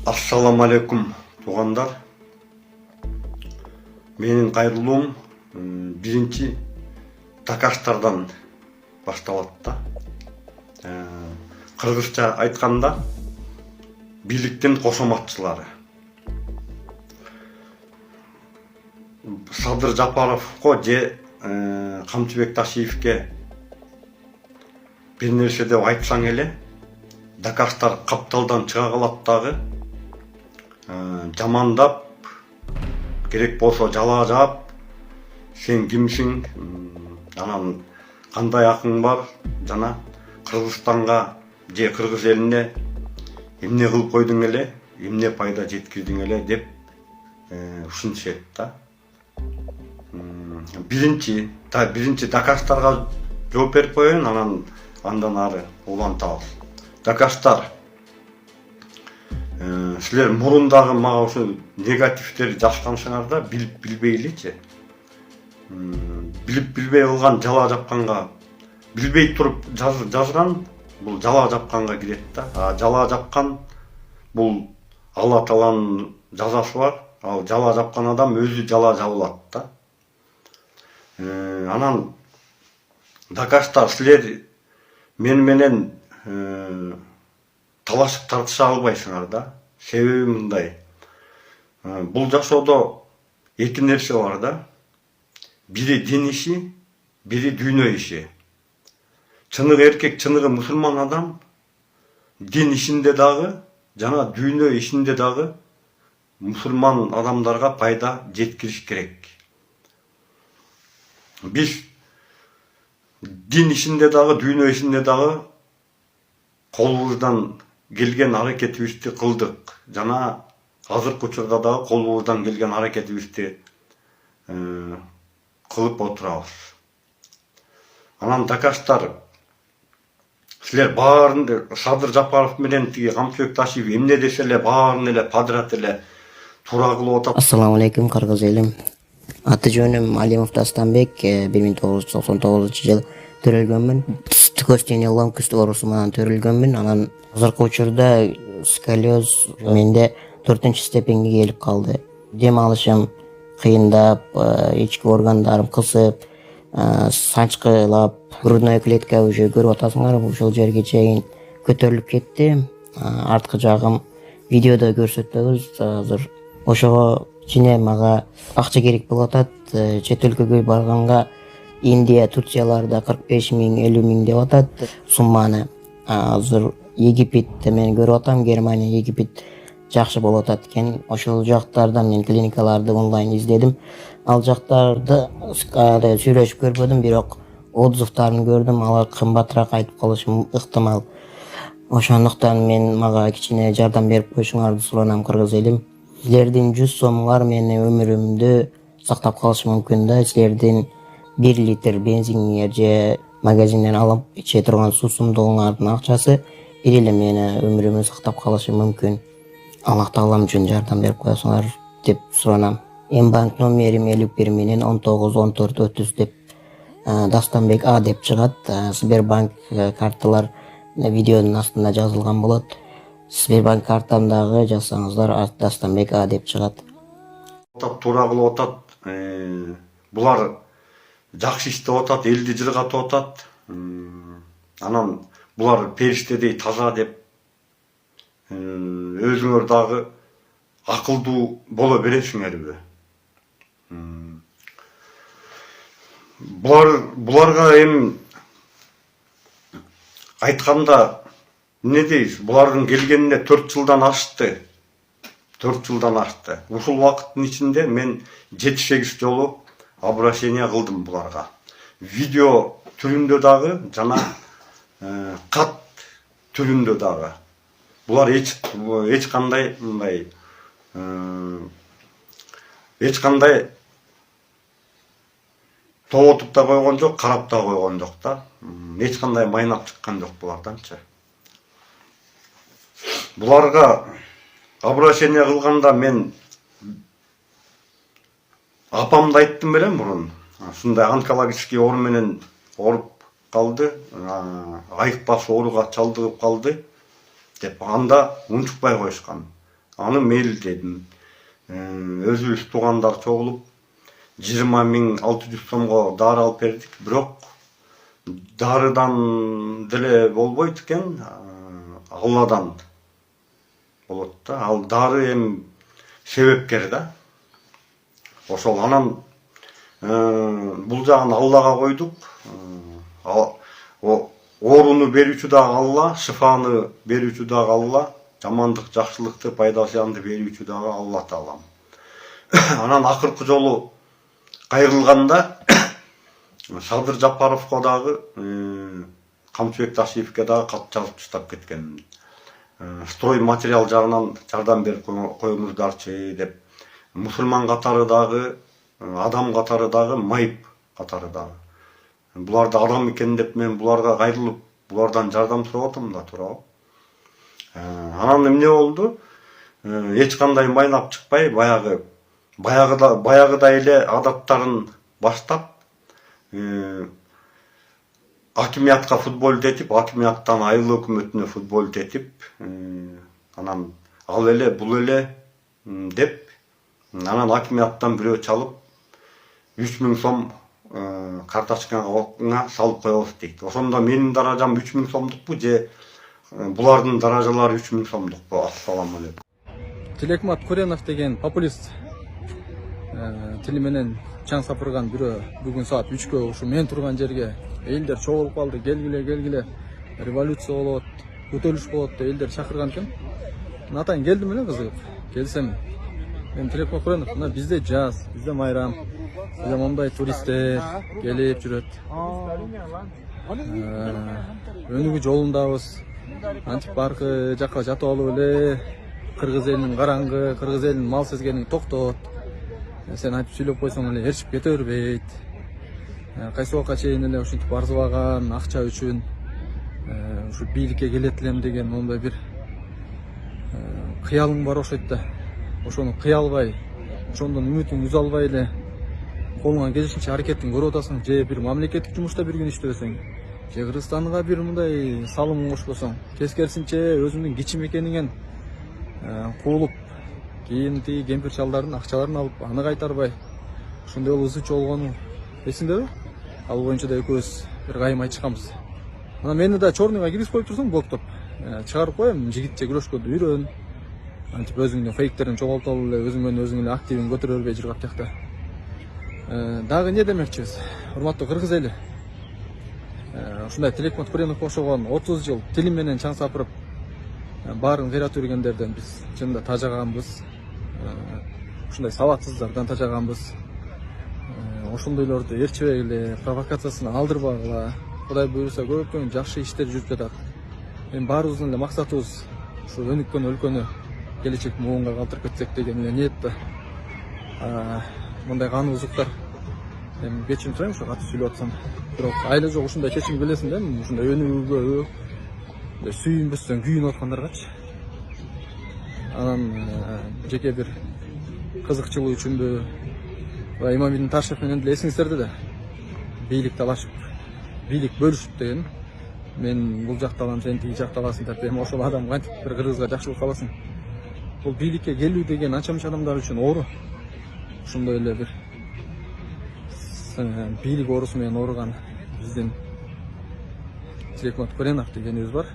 Ассаламу алейкум туғандар. Менің қайырлуым биринчи такаштардан башталат да. Кыргызча айтканда бийликтин кошоматчылары. Садыр Жапаровго же Камчыбек Ташиевке бир нерсе деп айтсаң эле, такаштар капталдан чыга калат дагы. Жамандап, керек болсо жала жаап, сен кимсиң, анан кандай акың бар, жана Кыргызстанга же кыргыз элине эмне кылып койдуң эле, эмне пайда жеткирдиң эле деп ушинтишет да. Биринчи такаштарга жооп берип коеюн, андан ары улантабыз. Такаштар, силер мурундагы мага ошо негативтерди жазгансыңар да, билбей элечи. Билбей кылган жала жапканга, билбей туруп жазган бул жала жапканга кирет да. Жала жапкан бул Алла Тааланын жазасы бар. Ал жала жапкан адам өзү жала жабылат да. Анан такаштар, силер мен менен талашып тартыша албайсыңар да. Себеби мындай. Бул жашоодо эки нерсе бар да. Бири дин иши, бири дүйнө иши. Чыныгы эркек, чыныгы мусулман адам дин ишинде дагы жана дүйнө ишинде дагы мусулман адамдарга пайда жеткириш керек. Биз дин ишинде дагы, дүйнө ишинде дагы колубуздан келген аракетибизди кылдык. Жана азыркы учурда дагы колубуздан келген аракетибизди кылып отурабыз. Анан такаштар, силер баарын Садыр Жапаров менен тиги Камчыбек Ташиев эмне десе эле баарын эле подряд эле туура кылып атат. Ассаламу алейкум кыргыз элим. Аты жөнүм Алимов Дастанбек, 1999 төрөлгөнмүн. Тükөстен ломкост оорусу менен төрөлгөнмүн. Анан азыркы учурда сколиоз менде 4-степенге келип калды. Дем алышым кыйындап, ички органдарым кысып, санчкылап, грудной клетка уже көрүп атасыңар, ушул жерге чейин көтөрүлүп кетти. Арткы жагым видеодо көрсөтөбүз. Азыр ошого кичине мага акча керек болуп атат. Чет өлкөгө барганга Индия, Турцияларда 45 миң, 50 миң деп атат сумманы. Азыр Египетте мен көрүп атам, Германия, Египет жакшы болуп атат экен. Ошол жактардан мен клиникаларды онлайн издедим. Ал жактарды сүйлөшүп көрбөдүм, бирок отзывдарын көрдүм. Алар кымбатыраак айтып калышы ыктымал. Ошондуктан мага кичине жардам берип коюшуңарды суранам кыргыз элим. Силердин 100 сомуңар менин өмүрүмдү сактап калышы мүмкүн да. Силердин 1 литр бензиниңер же магазинден алып иче турган суусундугуңардын акчасы бир эле мени өмүрүмдү сактап калышы мүмкүн. Аллах Таалам үчүн жардам берип коесуңар деп суранам. Банк номерим 51 менен 191430 деп Дастанбек А деп чыгат. Сбербанк карталар видеонун астында жазылган болот. Сбербанк картамдагы жазсаңыздар Дастанбек А деп чыгат. Туура кылып атат. Булар жакшы иштеп атат, элди жыргатып атат. Анан булар периштедей таза деп өзүңөр дагы акылдуу боло бересиңерби? Буларга эми айтканда эмне дейбиз? Булардын келгенине 4 жылдан ашты. 4 жылдан ашты. Ушул убакыттын ичинде мен 7-8 жолу обращение кылдым буларга. Видео түрүндө дагы жана кат түрүндө дагы. Булар эч кандай мындай эч кандай тоотуп да койгон жок, карап да койгон жок да. Эч кандай майнап чыккан жок буларданчы. Буларга обращение кылганда мен апамды айттым белем мурун. Ушундай онкологический оор менен ооруп калды, айыкпас ооруга чалдыгып калды деп анда унчукпай коюшкан. аны мейли дедим. Өзүбүз туугандар чогулуп 20.600 сомго дары алып бердик. Бирок дарыдан деле болбойт экен, Алладан болот да. Ал дары эми себепкер да. Ошол анан бул жагын Аллага койдук. Ооруну берүүчү дагы Алла, шифаны берүүчү дагы Алла, жамандык, жакшылыкты, пайда зыянды берүүчү дагы Алла Таалам. Анан акыркы жолу кайрылганда Садыр Жапаровго дагы, Камчыбек Ташиевке дагы кат жазып таштап кеткен. Строй материал жагынан жардам берип коюңуздарчы деп. Мусулман катары дагы, адам катары дагы, майып катары дагы. Буларды адам экен деп мен буларга кайрылып, булардан жардам сурап атам да туурабы. Анан эмне болду? Эч кандай майлап чыкпай, баягыдай эле адаттарын баштап, акимиятка футболдетип, акимияттан айыл өкмөтүнө футболдетип, анан ал эле, бул эле деп, анан акимияттан бирөө чалып 3000 сом карточкага салып коебуз дейт. Ошондо менин даражам 3000 сомдукпу же булардын даражалары 3000 сомдукпу? Ассаламу алейкум. Тилекмат Куренов деген популист тили менен чаң сапырган бирөө бүгүн саат 3кө ушу мен турган жерге элдер чогулуп калды. Келгиле, революция болот, көтөрүлүш болот деп элдер чакырган экен. Атайын келдим эле кызыгып. Келсем, мен Тилекмат Куренов, мына бизде жаз, бизде майрам, бизде мондай туристтер келип жүрөт. Өнүгүү жолундабыз. Антип баркы жакка жатып алып эле кыргыз элинин караңгы, кыргыз элинин мал сезгенин токтот. Сен айтып сүйлөп койсоң эле ээрчип кете бербейт. Кайсы убакка чейин эле ушинтип арзыбаган акча үчүн ушу бийликке келет элем деген мондай бир кыялың бар окшойт да. Ошону кыя албай, ошондон үмүтүң үзө албай эле колуңан келишинче аракетин көрүп атасың. Же бир мамлекеттик жумушта бир күн иштебесең, же Кыргызстанга бир мындай салым кошпосоң, тескерисинче өзүңдүн кичим экениңен куулуп, кийин тиги кемпир чалдардын акчаларын алып, аны кайтарбай, ошондой болуп ызычы болгону эсиңдеби? Ал боюнча да экөөбүз бир кайым айтышканбыз. Мына мени да чорныйга киргизип коюп турсаң, блоктоп чыгарып коем, жигитче күрөшкөндү үйрөн. Антип өзүңдүн фейктерин чогултуп алып эле өзүң менен өзүң эле активин көтөрө бербей жүр каптакта. Дагы эмне демекчибиз? Урматтуу кыргыз эли. Ушундай Тилекмат Куреновго окшогон 30 жыл тили менен чаң сапырып баарын кыйрап жүргөндөрдөн биз чынында тажаганбыз. Ушундай сабатсыздардан тажаганбыз. Ошондойлорду ээрчибегиле, провокациясына алдырбагыла. Кудай буйруса көптөгөн жакшы иштер жүрүп жатат. Эми баарыбыздын эле максатыбыз ушу өнүккөн өлкөнү келечек муунга калтырып кетсек деген эле ниетте. Мындай каныбыздыктар эми кечирим сурайм ушу катуу сүйлөп атсам. Бирок айла жок ушундай чечим келесиң да, ушундай өнүгүүгө сүйүнбөстөн күйүнүп аткандаргачы. Анан жеке бир кызыкчылык үчүнбү, Имамидин Ташев менен деле эсиңиздерде да бийлик талашып, бийлик бөлүшүп деген. Мен бул жакта алам, сен тиги жакта аласың деп, эми ошол адам кантип бир кыргызга жакшылык кыласың? Бул бийликке келүү деген анча-мынча адамдар үчүн оору. Ошондой эле бир бийлик оорусу менен ооруган биздин Тилекмат Куренов дегенибиз бар.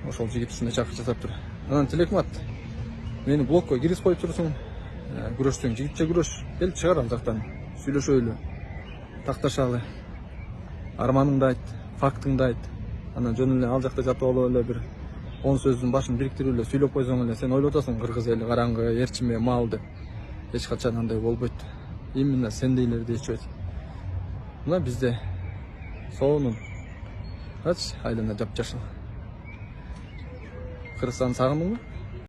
Ошол жигит ушундай чакырык жасап тур. Анан Тилекмат, мени блокко киргизип коюп турсуң. Күрөшсөң, жигитче күрөш. Келип чыгар ал жактан. Сүйлөшөлү. Такташалы. Арманыңды айт, фактыңды айт. Анан жөн эле ал жакта жатып алып эле бир 10 сөздүн башын бириктирип эле сүйлөп койсоң эле сен ойлоп атасың кыргыз эли караңгы, ээрчиме, мал деп. Эч качан андай болбойт. Именно сендейлерди ичет. Мына бизде сонун айлана жапжашыл. Кыргызстанды сагындыңбы?